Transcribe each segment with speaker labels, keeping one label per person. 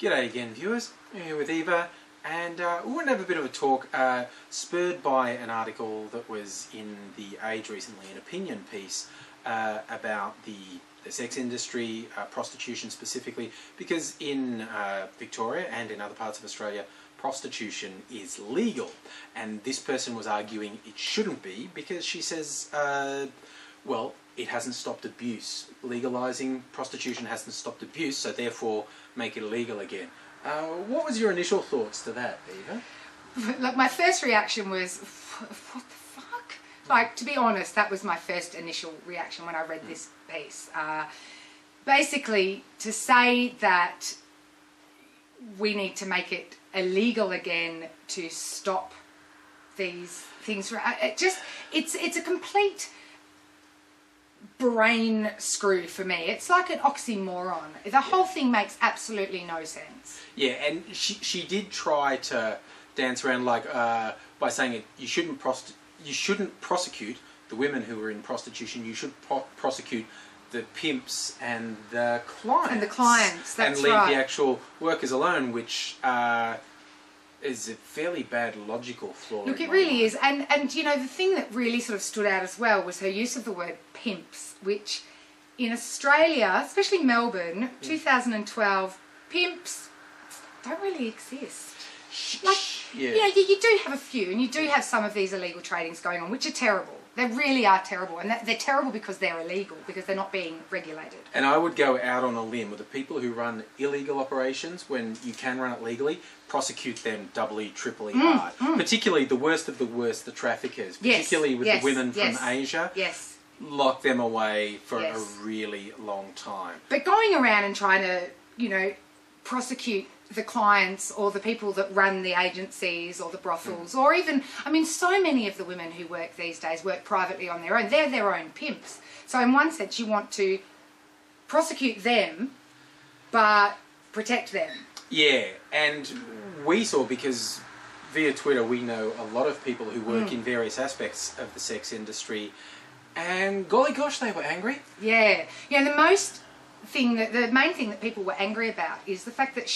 Speaker 1: G'day again, viewers. I'm here with Eva, and we want to have a bit of a talk spurred by an article that was in The Age recently, an opinion piece about the sex industry, prostitution specifically, because in Victoria and in other parts of Australia, prostitution is legal, and this person was arguing it shouldn't be because she says, well, it hasn't stopped abuse. Legalising prostitution hasn't stopped abuse, so therefore make it illegal again. What was your initial thoughts to that, Eva?
Speaker 2: Look, my first reaction was, what the fuck? Like, to be honest, that was my first initial reaction when I read this piece. Basically, to say that we need to make it illegal again to stop these things, it's a complete brain screw for me. It's like an oxymoron. The whole thing makes absolutely no sense.
Speaker 1: Yeah, and she did try to dance around like by saying it. You shouldn't prosecute the women who are in prostitution. You should prosecute the pimps and the clients.
Speaker 2: That's
Speaker 1: and leave
Speaker 2: right.
Speaker 1: the actual workers alone, which is a fairly bad logical flaw.
Speaker 2: Look, it really is. And you know, the thing that really sort of stood out as well was her use of the word pimps, which in Australia, especially Melbourne, 2012, pimps don't really exist. Like,
Speaker 1: yeah.
Speaker 2: You know, you do have a few, and you do have some of these illegal tradings going on, which are terrible. They really are terrible, and they're terrible because they're illegal, because they're not being regulated.
Speaker 1: And I would go out on a limb with the people who run illegal operations when you can run it legally, prosecute them doubly, triply hard. Particularly the worst of the worst, the traffickers, particularly with the women from Asia.
Speaker 2: Yes.
Speaker 1: Lock them away for a really long time.
Speaker 2: But going around and trying to, you know, prosecute the clients or the people that run the agencies or the brothels, or even, I mean, so many of the women who work these days work privately on their own. They're their own pimps. So in one sense, you want to prosecute them, but protect them.
Speaker 1: Yeah, and we saw, because via Twitter we know a lot of people who work in various aspects of the sex industry, and golly gosh, they were angry. Yeah.
Speaker 2: Yeah, the main thing that people were angry about is the fact that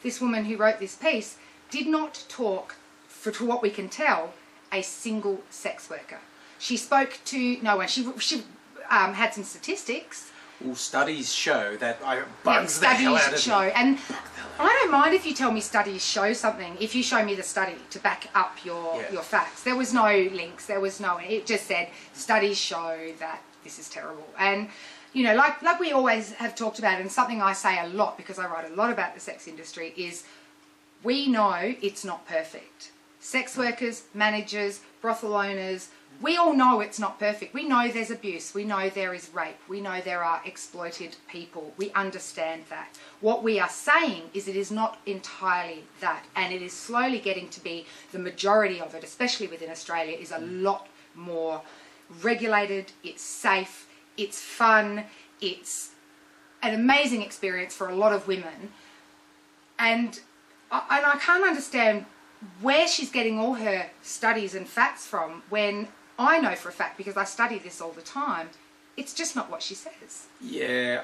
Speaker 2: this woman who wrote this piece, did not talk, to what we can tell, a single sex worker. She spoke to no one. She had some statistics.
Speaker 1: Well, studies show that bugs the hell out of me.
Speaker 2: And I don't mind if you tell me studies show something, if you show me the study to back up your facts. There was no links, it just said studies show that this is terrible. And you know, like we always have talked about, and something I say a lot because I write a lot about the sex industry, is we know it's not perfect. Sex workers, managers, brothel owners, we all know it's not perfect. We know there's abuse. We know there is rape. We know there are exploited people. We understand that. What we are saying is it is not entirely that, and it is slowly getting to be the majority of it, especially within Australia, is a lot more regulated. It's safe. It's fun, it's an amazing experience for a lot of women, and I can't understand where she's getting all her studies and facts from, when I know for a fact, because I study this all the time, it's just not what she says.
Speaker 1: Yeah,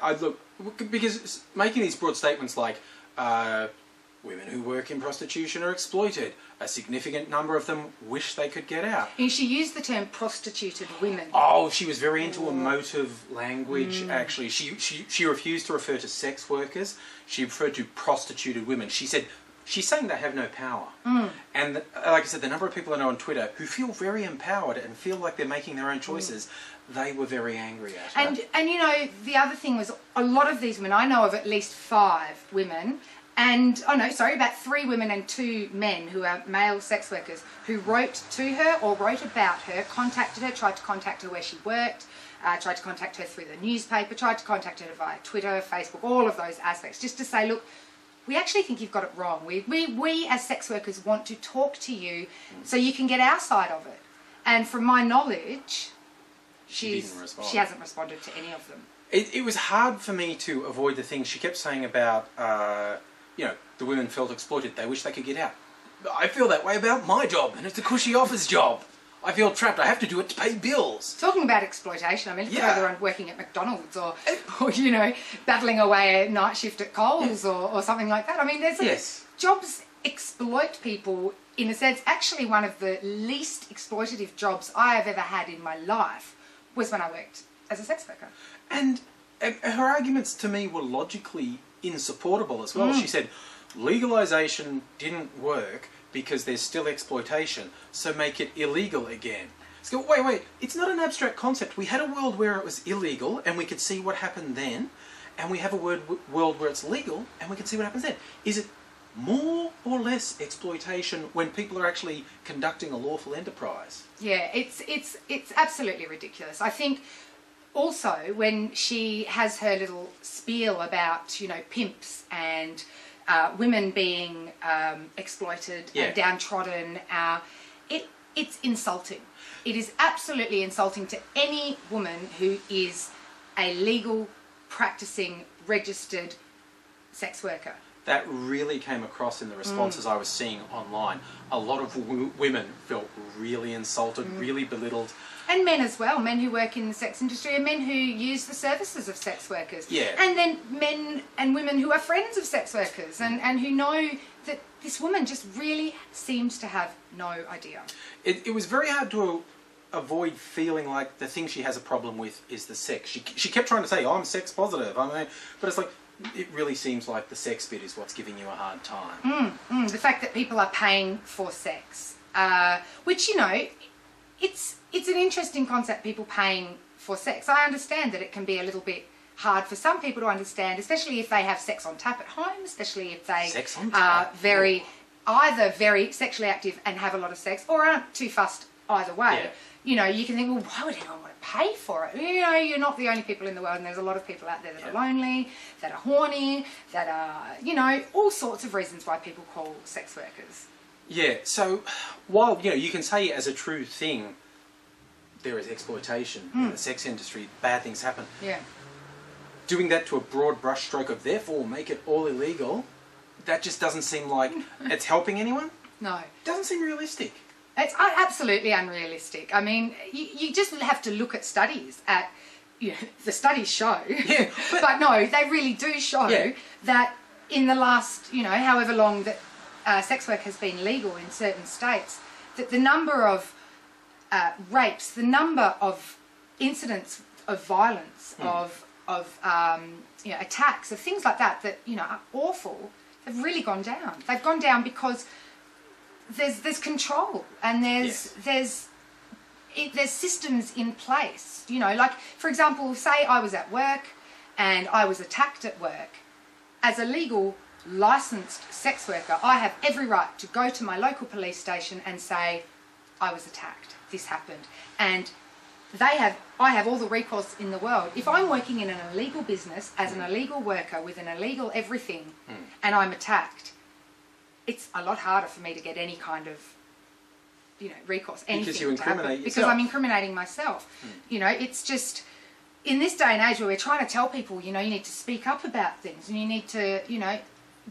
Speaker 1: because making these broad statements like women who work in prostitution are exploited. A significant number of them wish they could get out.
Speaker 2: And she used the term prostituted women.
Speaker 1: Oh, she was very into emotive language, actually. She refused to refer to sex workers. She referred to prostituted women. She said, she's saying they have no power. And like I said, the number of people I know on Twitter who feel very empowered and feel like they're making their own choices, they were very angry at her.
Speaker 2: And you know, the other thing was, a lot of these women, I know of at least 5 women, and, about 3 women and 2 men who are male sex workers, who wrote to her or wrote about her, contacted her, tried to contact her where she worked, tried to contact her through the newspaper, tried to contact her via Twitter, Facebook, all of those aspects, just to say, look, we actually think you've got it wrong. We as sex workers want to talk to you so you can get our side of it. And from my knowledge, she hasn't responded to any of them.
Speaker 1: It was hard for me to avoid the things she kept saying about, you know, the women felt exploited. They wish they could get out. I feel that way about my job, and it's a cushy office job. I feel trapped. I have to do it to pay bills.
Speaker 2: Talking about exploitation, I mean,
Speaker 1: Yeah.
Speaker 2: whether I'm working at McDonald's or you know, battling away a night shift at Coles or something like that. I mean, there's jobs exploit people in a sense. Actually, one of the least exploitative jobs I have ever had in my life was when I worked as a sex worker.
Speaker 1: And her arguments to me were logically insupportable as well. She said, legalisation didn't work because there's still exploitation, so make it illegal again. So wait, it's not an abstract concept. We had a world where it was illegal and we could see what happened then, and we have a world where it's legal and we can see what happens then. Is it more or less exploitation when people are actually conducting a lawful enterprise?
Speaker 2: Yeah, it's absolutely ridiculous. I think also when she has her little spiel about, you know, pimps and women being exploited and downtrodden, it's insulting. It is absolutely insulting to any woman who is a legal, practicing, registered sex worker.
Speaker 1: That really came across in the responses I was seeing online. A lot of women felt really insulted, really belittled.
Speaker 2: And men as well, men who work in the sex industry and men who use the services of sex workers.
Speaker 1: Yeah.
Speaker 2: And then men and women who are friends of sex workers and who know that this woman just really seems to have no idea.
Speaker 1: It was very hard to avoid feeling like the thing she has a problem with is the sex. She kept trying to say, oh, I'm sex positive. I mean, but it's like, it really seems like the sex bit is what's giving you a hard time.
Speaker 2: The fact that people are paying for sex, which, you know, it's an interesting concept, people paying for sex. I understand that it can be a little bit hard for some people to understand, especially if they have sex on tap at home, especially if they are either very sexually active and have a lot of sex or aren't too fussed either way.
Speaker 1: Yeah.
Speaker 2: You know, you can think, well, why would anyone want to pay for it? You know, you're not the only people in the world, and there's a lot of people out there that are lonely, that are horny, that are, you know, all sorts of reasons why people call sex workers.
Speaker 1: Yeah, so while, you know, you can say as a true thing, there is exploitation in the sex industry, bad things happen.
Speaker 2: Yeah.
Speaker 1: Doing that to a broad brushstroke of therefore make it all illegal, that just doesn't seem like it's helping anyone.
Speaker 2: No.
Speaker 1: Doesn't seem realistic.
Speaker 2: It's absolutely unrealistic. I mean, you just have to look at studies at, you know, the studies show, but no, they really do show that in the last, you know, however long that sex work has been legal in certain states, that the number of rapes, the number of incidents of violence, of you know, attacks, of things like that, that, you know, are awful, have really gone down. They've gone down because there's control and there's systems in place. You know, like, for example, say I was at work and I was attacked at work. As a legal licensed sex worker, I have every right to go to my local police station and say, I was attacked, this happened. And I have all the recourse in the world. If I'm working in an illegal business as an illegal worker with an illegal everything and I'm attacked, it's a lot harder for me to get any kind of, you know, recourse.
Speaker 1: Because you incriminate yourself.
Speaker 2: Because I'm incriminating myself. You know, it's just, in this day and age where we're trying to tell people, you know, you need to speak up about things and you need to, you know,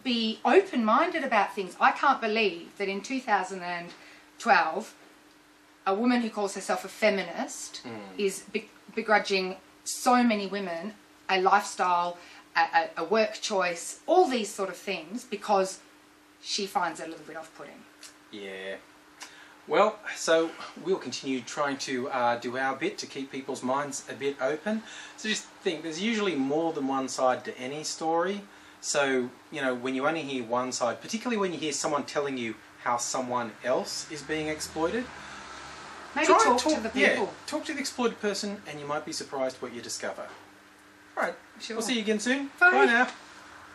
Speaker 2: be open-minded about things. I can't believe that in 2012, a woman who calls herself a feminist is begrudging so many women a lifestyle, a work choice, all these sort of things because she finds it a little bit off-putting. Yeah.
Speaker 1: Well, so we'll continue trying to do our bit to keep people's minds a bit open. So just think, there's usually more than one side to any story. So, you know, when you only hear one side, particularly when you hear someone telling you how someone else is being exploited,
Speaker 2: maybe talk to the people.
Speaker 1: Yeah, talk to the exploited person and you might be surprised what you discover. All right,
Speaker 2: sure.
Speaker 1: We'll see you again soon.
Speaker 2: Bye.
Speaker 1: Bye now.